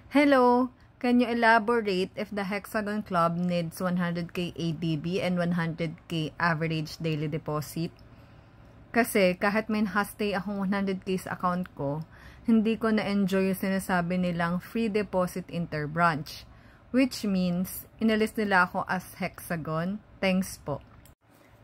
Hello! Can you elaborate if the Hexagon Club needs 100k ADB and 100k average daily deposit? Kasi kahit may hastay akong 100k sa account ko, hindi ko na-enjoy yung sinasabi nilang free deposit interbranch. Which means, inalis nila ako as Hexagon. Thanks po.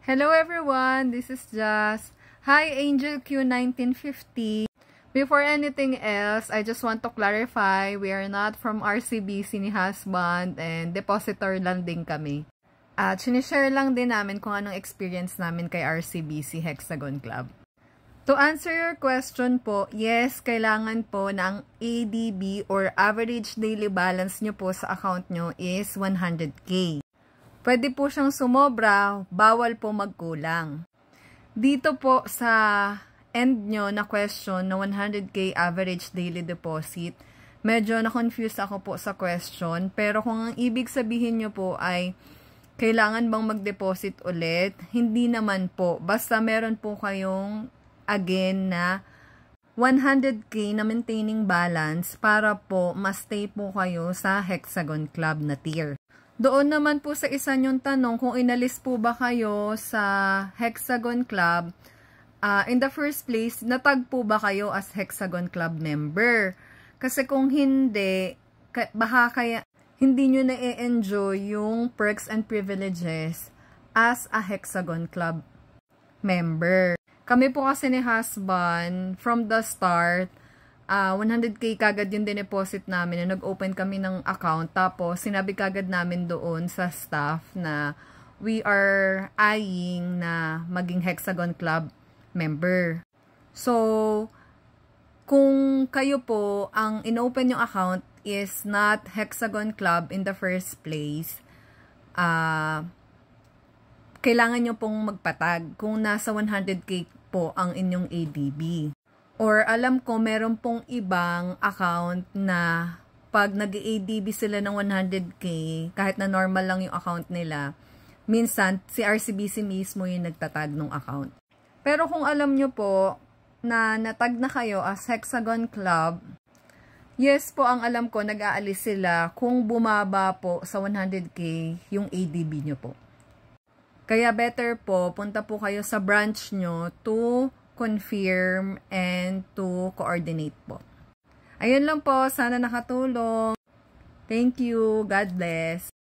Hello everyone! This is Jazz. Hi Angel Q1950. Before anything else, I just want to clarify, we are not from RCBC ni husband and depositor lang din kami. At sinishare lang din namin kung anong experience namin kay RCBC Hexagon Club. To answer your question po, yes, kailangan po ng ADB or average daily balance nyo po sa account nyo is 100k. Pwede po siyang sumobra, bawal po magkulang. Dito po sa end nyo na question na 100k average daily deposit, medyo na-confuse ako po sa question. Pero kung ang ibig sabihin nyo po ay kailangan bang mag-deposit ulit, hindi naman po. Basta meron po kayong again na 100k na maintaining balance para po ma-stay po kayo sa Hexagon Club na tier. Doon naman po sa isa nyong tanong kung inalis po ba kayo sa Hexagon Club, in the first place, natag po ba kayo as Hexagon Club member? Kasi kung hindi, baka kaya hindi nyo na-enjoy yung perks and privileges as a Hexagon Club member. Kami po kasi ni husband, from the start, 100k kagad yung dineposit namin na nag-open kami ng account. Tapos, sinabi kagad namin doon sa staff na we are eyeing na maging Hexagon Club member. So, kung kayo po, ang inopen yung account is not Hexagon Club in the first place, kailangan nyo pong magpatag kung nasa 100k po ang inyong ADB. Or alam ko, meron pong ibang account na pag nag-ADB sila ng 100k, kahit na normal lang yung account nila, minsan si RCBC mismo yung nagtatag ng account. Pero kung alam nyo po na natag na kayo as Hexagon Club, yes po, ang alam ko, nag-aalis sila kung bumaba po sa 100k yung ADB nyo po. Kaya better po, punta po kayo sa branch nyo to confirm and to coordinate po. Ayun lang po, sana nakatulong. Thank you. God bless.